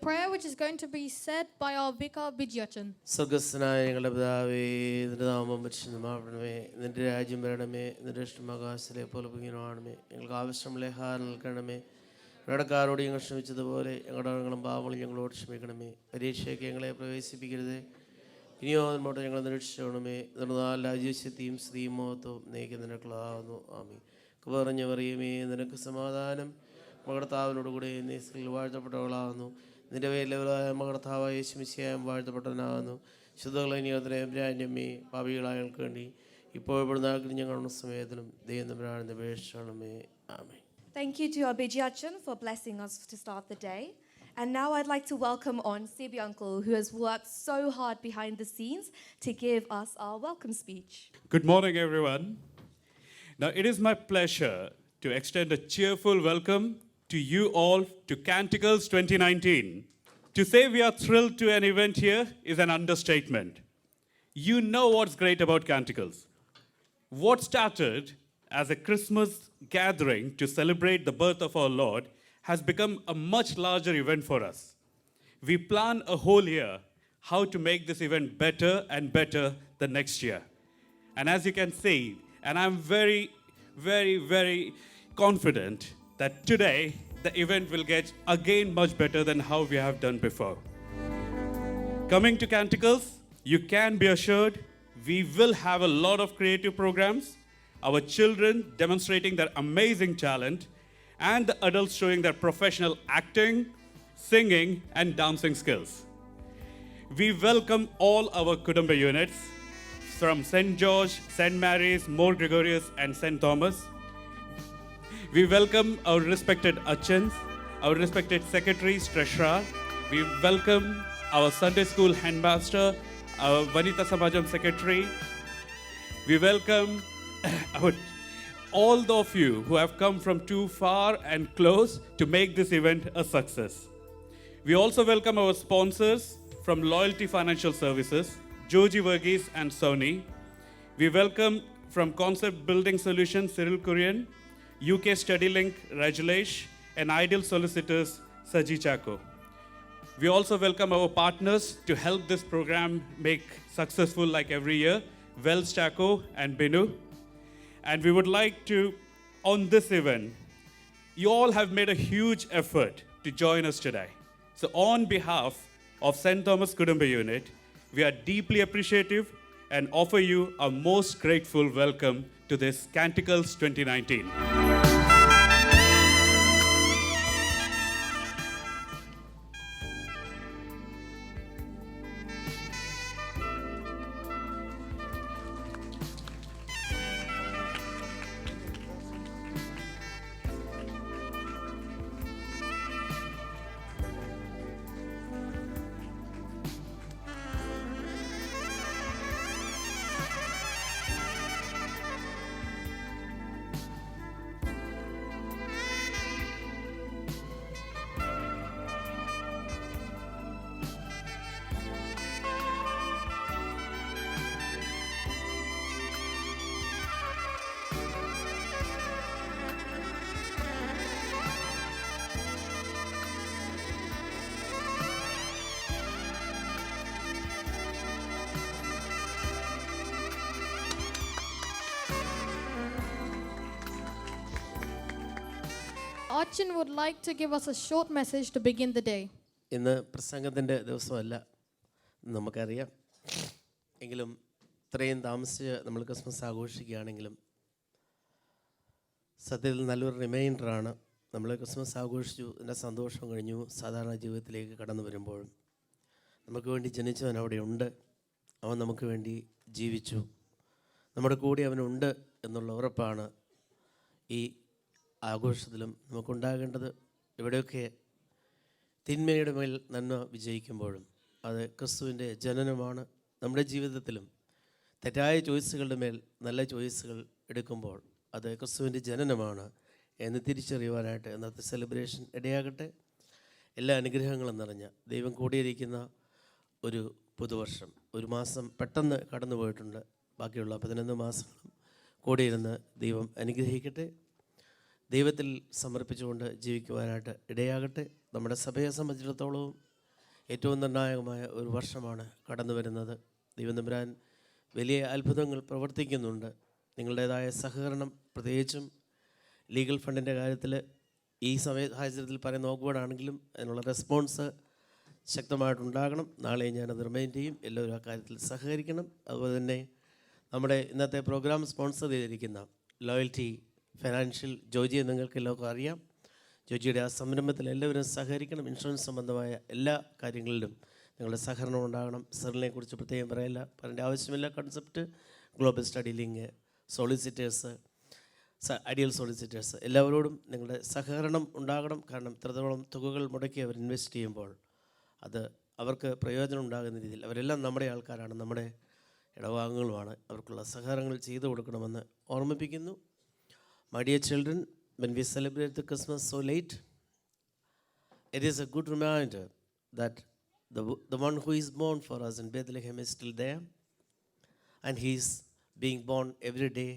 prayer which is going to be said by our vicar Bijachan. സ്വർഗസ്നായ ഞങ്ങളുടെ പിതാവേ, നിന്റെ നാമം പരിശുദ്ധമാകണമേ, നിന്റെ രാജ്യം വരണമേ, നിന്റെ ഇഷ്ടം ആകാശത്തിലെ പോലെ ഭൂമിയിലുമാകണമേ. ഞങ്ങൾക്ക് ആവശ്യമുള്ള ആഹാരം നൽകണമേ. കടക്കാരോട് ഞങ്ങൾ ക്ഷമിച്ചതുപോലെ ഞങ്ങളുടെ കടങ്ങളും പാപങ്ങളും ഞങ്ങളോട് ക്ഷമിക്കണമേ. പരീക്ഷയ്ക്ക് ഞങ്ങളെ പ്രവേശിപ്പിക്കരുതേ, ഇനിയോ നമ്മോട്ട് ഞങ്ങളെ നിരീക്ഷിച്ചോണമേ. നിർന്നാൽ രാജ്യശക്തിയും സ്ത്രീയും മോഹത്വവും നീക്കി നിനക്കുള്ളതാകുന്നു. ആമീൻ. പറഞ്ഞ പറയുമേ, നിനക്ക് സമാധാനം. മകർത്താവിനോടുകൂടി നീ സ്ത്രീകൾ വാഴ്ത്തപ്പെട്ടവളാകുന്നു. നിന്റെ പേരിലവരായ മകർത്താവായ യേശു മിശിഹായും വാഴ്ത്തപ്പെട്ടവനാകുന്നു. ശുദ്ധകളെ രാജ്യമേ, പാപികളായ ഞങ്ങൾക്ക് വേണ്ടി ഇപ്പോഴും ഞങ്ങളുടെ സമയത്തിലും ദൈവം തമ്പുരാന്റെ അപേക്ഷിക്കണമേ. ആമേൻ. Thank you to our Bijachan for blessing us to start the day. And now I'd like to welcome on Sibi Uncle, who has worked so hard behind the scenes to give us our welcome speech. Good morning, everyone. Now, it is my pleasure to extend a cheerful welcome to you all to Canticles 2019. To say we are thrilled to an event here is an understatement. You know what's great about Canticles. What started as a Christmas gathering to celebrate the birth of our Lord has become a much larger event for us. We plan a whole year how to make this event better and better the next year. And as you can see, and I'm very, very, very confident that today the event will get again much better than how we have done before. Coming to Canticles, you can be assured we will have a lot of creative programs, our children demonstrating their amazing talent, and the adults showing their professional acting, singing, and dancing skills. We welcome all our Kudumba units from St. George, St. Mary's, More Gregorius, and St. Thomas. We welcome our respected Achans, our respected secretaries, treasurer. We welcome our Sunday school headmaster, our Vanita Samajam secretary. We welcome all of you who have come from too far and close to make this event a success. We also welcome our sponsors from Loyalty Financial Services, Joji Verghese and Sony. We welcome from Concept Building Solutions, Cyril Kurian, UK StudyLink, Rajalesh, and Ideal Solicitors, Saji Chako. We also welcome our partners to help this program make successful like every year, Wells Chako and Binu. And we would like to, on this event, you all have made a huge effort to join us today. So on behalf of St. Thomas Kudumba Unit, we are deeply appreciative and offer you a most grateful welcome to this Canticles 2019. Achan would like to give us a short message to begin the day. ഇന്ന് പ്രസംഗത്തിൻ്റെ ദിവസമല്ല, നമുക്കറിയാം. എങ്കിലും ഇത്രയും താമസിച്ച് നമ്മൾ Christmas ആഘോഷിക്കുകയാണെങ്കിലും സത്യത്തിൽ നല്ലൊരു റിമൈൻഡറാണ്. നമ്മൾ ക്രിസ്മസ് ആഘോഷിച്ചു, എൻ്റെ സന്തോഷം കഴിഞ്ഞു, സാധാരണ ജീവിതത്തിലേക്ക് കടന്നു വരുമ്പോഴും നമുക്ക് വേണ്ടി ജനിച്ചവൻ അവിടെ ഉണ്ട്, അവൻ നമുക്ക് വേണ്ടി ജീവിച്ചു, നമ്മുടെ കൂടെ അവനുണ്ട് എന്നുള്ള ഉറപ്പാണ് ഈ ആഘോഷത്തിലും നമുക്കുണ്ടാകേണ്ടത്. എവിടെയൊക്കെ തിന്മയുടെ മേൽ നന്മ വിജയിക്കുമ്പോഴും അത് ക്രിസ്തുവിൻ്റെ ജനനമാണ്. നമ്മുടെ ജീവിതത്തിലും തെറ്റായ ചോയ്സുകളുടെ മേൽ നല്ല ചോയ്സുകൾ എടുക്കുമ്പോൾ അത് ക്രിസ്തുവിൻ്റെ ജനനമാണ് എന്ന് തിരിച്ചറിയുവാനായിട്ട് ഇന്നത്തെ സെലിബ്രേഷൻ ഇടയാകട്ടെ. എല്ലാ അനുഗ്രഹങ്ങളും നിറഞ്ഞ ദൈവം കൂടിയിരിക്കുന്ന ഒരു പുതുവർഷം. ഒരു മാസം പെട്ടെന്ന് കടന്നു പോയിട്ടുണ്ട്. ബാക്കിയുള്ള 11 മാസങ്ങളും കൂടിയിരുന്ന് ദൈവം അനുഗ്രഹിക്കട്ടെ. ദൈവത്തിൽ സമർപ്പിച്ചുകൊണ്ട് ജീവിക്കുവാനായിട്ട് ഇടയാകട്ടെ. നമ്മുടെ സഭയെ സംബന്ധിച്ചിടത്തോളവും ഏറ്റവും നിർണായകമായ ഒരു വർഷമാണ് കടന്നു വരുന്നത്. ദൈവം തമ്പുരാൻ വലിയ അത്ഭുതങ്ങൾ പ്രവർത്തിക്കുന്നുണ്ട്. നിങ്ങളുടേതായ സഹകരണം, പ്രത്യേകിച്ചും ലീഗൽ ഫണ്ടിൻ്റെ കാര്യത്തിൽ ഈ സാഹചര്യത്തിൽ പറയുന്ന നോക്കുവാനാണെങ്കിലും അതിനുള്ള റെസ്പോൺസ് ശക്തമായിട്ടുണ്ടാകണം. നാളെ ഞാനത് റിമൈൻഡ് ചെയ്യും. എല്ലാവരും ആ കാര്യത്തിൽ സഹകരിക്കണം. അതുപോലെ തന്നെ നമ്മുടെ ഇന്നത്തെ പ്രോഗ്രാം സ്പോൺസർ ചെയ്തിരിക്കുന്ന ലോയൽറ്റി ഫൈനാൻഷ്യൽ ജോജിയെ നിങ്ങൾക്ക് എല്ലാവർക്കും അറിയാം. ജോജിയുടെ ആ സംരംഭത്തിൽ എല്ലാവരും സഹകരിക്കണം. ഇൻഷുറൻസ് സംബന്ധമായ എല്ലാ കാര്യങ്ങളിലും നിങ്ങളുടെ സഹകരണം ഉണ്ടാകണം. സെറിനെ കുറിച്ച് പ്രത്യേകം പറയേണ്ട ആവശ്യമില്ല. Concept, global study link, solicitors, ideal solicitors, എല്ലാവരോടും നിങ്ങളുടെ സഹകരണം ഉണ്ടാകണം. കാരണം ഇത്രത്തോളം തുകകൾ മുടക്കി അവർ ഇൻവെസ്റ്റ് ചെയ്യുമ്പോൾ അത് അവർക്ക് പ്രയോജനം ഉണ്ടാകുന്ന രീതിയിൽ അവരെല്ലാം നമ്മുടെ ആൾക്കാരാണ്, നമ്മുടെ ഇടവാംഗങ്ങളുമാണ്. അവർക്കുള്ള സഹകരണങ്ങൾ ചെയ്തു കൊടുക്കണമെന്ന് ഓർമ്മിപ്പിക്കുന്നു. My dear children, when we celebrate the Christmas so late, it is a good reminder that the one who is born for us in Bethlehem is still there, and he is being born every day,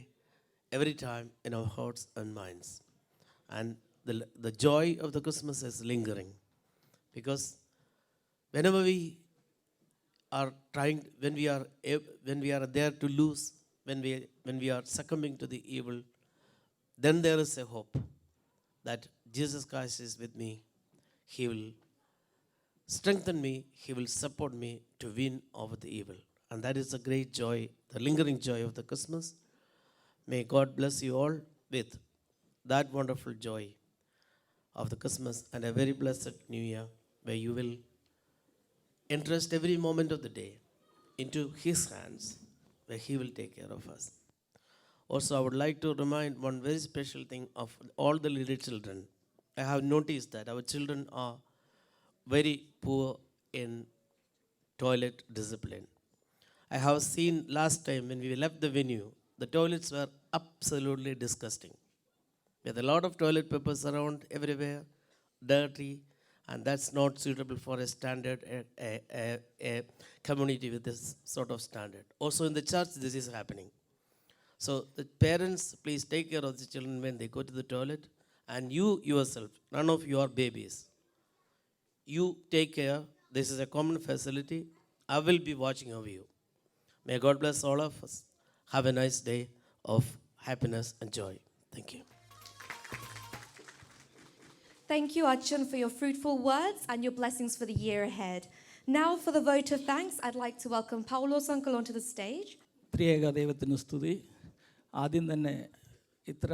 every time in our hearts and minds. And the joy of the Christmas is lingering, because whenever we are trying, when we are there to lose, when we are succumbing to the evil, then there is a hope that Jesus Christ is with me. He will strengthen me. He will support me to win over the evil. And that is the great joy, the lingering joy of the Christmas. May God bless you all with that wonderful joy of the Christmas and a very blessed New Year, where you will entrust every moment of the day into His hands, where He will take care of us. Also, I would like to remind one very special thing of all the little children. I have noticed that our children are very poor in toilet discipline. I have seen last time when we left the venue, the toilets were absolutely disgusting. With a lot of toilet papers around everywhere, dirty, and that's not suitable for a standard, a community with this sort of standard. Also in the church, this is happening. So the parents, please take care of the children when they go to the toilet, and you yourself, none of you are babies. You take care. This is a common facility. I will be watching over you. May God bless all of us. Have a nice day of happiness and joy. Thank you. Thank you, Achan, for your fruitful words and your blessings for the year ahead. Now, for the vote of thanks, I'd like to welcome Paulos Uncle onto the stage. ത്രിയേക ദൈവത്തിന് സ്തുതി. ആദ്യം തന്നെ ഇത്ര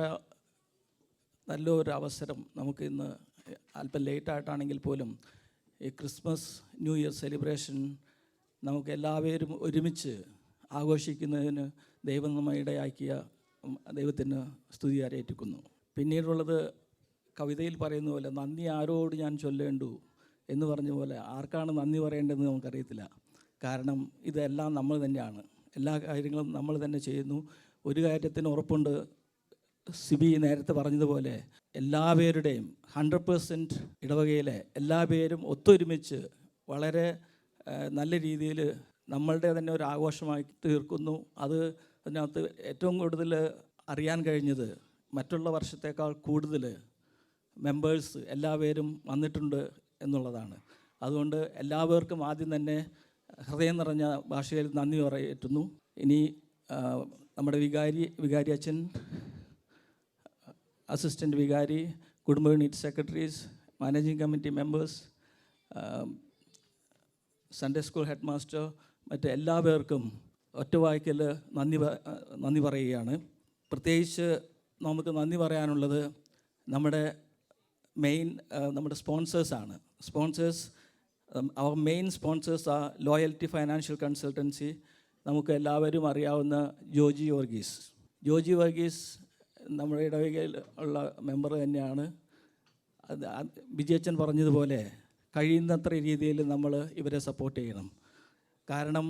നല്ലൊരു അവസരം നമുക്ക് ഇന്ന് അല്പം ലേറ്റായിട്ടാണെങ്കിൽ പോലും ഈ ക്രിസ്മസ് ന്യൂ ഇയർ സെലിബ്രേഷൻ നമുക്ക് എല്ലാവരും ഒരുമിച്ച് ആഘോഷിക്കുന്നതിന് ദൈവം നമ്മെ ഇടയാക്കിയ ദൈവത്തിന് സ്തുതി ആരേറ്റിക്കുന്നു. പിന്നീടുള്ളത് കവിതയിൽ പറയുന്ന പോലെ നന്ദി ആരോട് ഞാൻ ചൊല്ലേണ്ടു എന്ന് പറഞ്ഞ പോലെ ആർക്കാണ് നന്ദി പറയേണ്ടതെന്ന് നമുക്കറിയത്തില്ല. കാരണം ഇതെല്ലാം നമ്മൾ തന്നെയാണ്, എല്ലാ കാര്യങ്ങളും നമ്മൾ തന്നെ ചെയ്യുന്നു. ഒരു കാര്യത്തിന് ഉറപ്പുണ്ട്, സിബി നേരത്തെ പറഞ്ഞതുപോലെ എല്ലാവരുടെയും 100% ഇടവകയിലെ എല്ലാ പേരും ഒത്തൊരുമിച്ച് വളരെ നല്ല രീതിയിൽ നമ്മളുടെ തന്നെ ഒരു ആഘോഷമായി തീർക്കുന്നു. അത് അതിനകത്ത് ഏറ്റവും കൂടുതൽ അറിയാൻ കഴിഞ്ഞത് മറ്റുള്ള വർഷത്തേക്കാൾ കൂടുതൽ മെമ്പേഴ്സ് എല്ലാവരും വന്നിട്ടുണ്ട് എന്നുള്ളതാണ്. അതുകൊണ്ട് എല്ലാവർക്കും ആദ്യം തന്നെ ഹൃദയം നിറഞ്ഞ ഭാഷയിൽ നന്ദി പറയുന്നു. ഇനി നമ്മുടെ വികാരി അച്ഛൻ, അസിസ്റ്റൻറ്റ് വികാരി, കുടുംബ unit secretaries, managing committee members, Sunday school head master, മറ്റ് എല്ലാവർക്കും ഒറ്റവാക്കിൽ നന്ദി പറയുകയാണ്. പ്രത്യേകിച്ച് നമുക്ക് നന്ദി പറയാനുള്ളത് നമ്മുടെ സ്പോൺസേഴ്സാണ്. അവർ മെയിൻ സ്പോൺസേഴ്സ് ആ ലോയൽറ്റി ഫൈനാൻഷ്യൽ കൺസൾട്ടൻസി, നമുക്ക് എല്ലാവരും അറിയാവുന്ന ജോജി വർഗീസ് നമ്മുടെ ഇടവകയിൽ ഉള്ള മെമ്പർ തന്നെയാണ്. വിജയച്ചൻ പറഞ്ഞതുപോലെ കഴിയുന്നത്ര രീതിയിൽ നമ്മൾ ഇവരെ സപ്പോർട്ട് ചെയ്യണം. കാരണം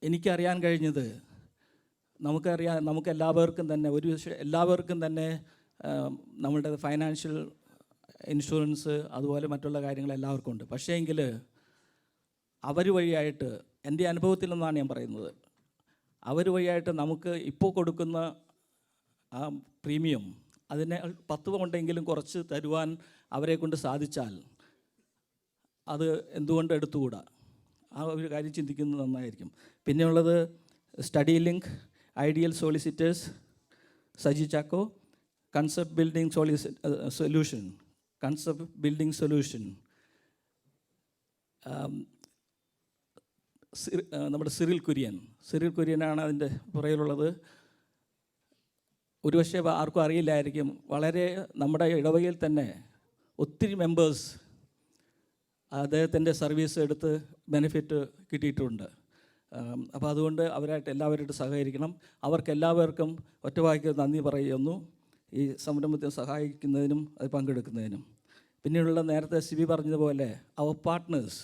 എനിക്കറിയാൻ കഴിഞ്ഞത്, നമുക്കെല്ലാവർക്കും തന്നെ എല്ലാവർക്കും തന്നെ നമ്മളുടെ ഫൈനാൻഷ്യൽ ഇൻഷുറൻസ് അതുപോലെ മറ്റുള്ള കാര്യങ്ങൾ എല്ലാവർക്കും ഉണ്ട്. പക്ഷേ എങ്കിൽ അവർ വഴിയായിട്ട്, എൻ്റെ അനുഭവത്തിൽ നിന്നാണ് ഞാൻ പറയുന്നത്, അവർ വഴിയായിട്ട് നമുക്ക് ഇപ്പോൾ കൊടുക്കുന്ന ആ പ്രീമിയം അതിനെ 10 കൊണ്ടെങ്കിലും കുറച്ച് തരുവാൻ അവരെ കൊണ്ട് സാധിച്ചാൽ അത് എന്തുകൊണ്ട് എടുത്തുകൂടാ? ആ ഒരു കാര്യം ചിന്തിക്കുന്നത് നന്നായിരിക്കും. പിന്നെയുള്ളത് study link, ideal solicitors, Saji Chacko, concept building solution, concept building solution, നമ്മുടെ സിറിൽ കുര്യനാണ് അതിൻ്റെ പുറകിലുള്ളത്. ഒരുപക്ഷെ ആർക്കും അറിയില്ലായിരിക്കും, വളരെ നമ്മുടെ ഇടവകയിൽ തന്നെ ഒത്തിരി മെമ്പേഴ്സ് അദ്ദേഹത്തിൻ്റെ സർവീസ് എടുത്ത് ബെനിഫിറ്റ് കിട്ടിയിട്ടുണ്ട്. അപ്പോൾ അതുകൊണ്ട് അവരായിട്ട് എല്ലാവരായിട്ട് സഹകരിക്കണം. അവർക്കെല്ലാവർക്കും ഒറ്റവാക്കിൽ നന്ദി പറയുന്നു, ഈ സംരംഭത്തിൽ സഹായിക്കുന്നതിനും അത് പങ്കെടുക്കുന്നതിനും. പിന്നെയുള്ള നേരത്തെ സിബി പറഞ്ഞതുപോലെ അവർ partners,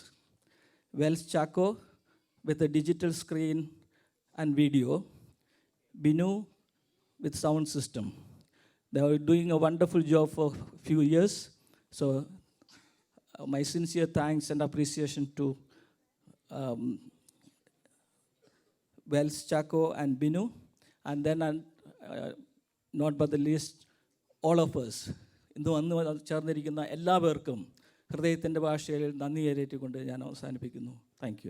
Wells Chacko with a digital screen and video, Binu with sound system. They are doing a wonderful job for a few years. So my sincere thanks and appreciation to Wells Chaco and Binu. And then not but the least, all of us. ഇന്ന് വന്ന് ചേർന്നിരിക്കുന്ന എല്ലാവർക്കും ഹൃദയത്തിൻ്റെ ഭാഷയിൽ നന്ദി ഏറ്റുകൊണ്ട് ഞാൻ അവസാനിപ്പിക്കുന്നു. Thank you.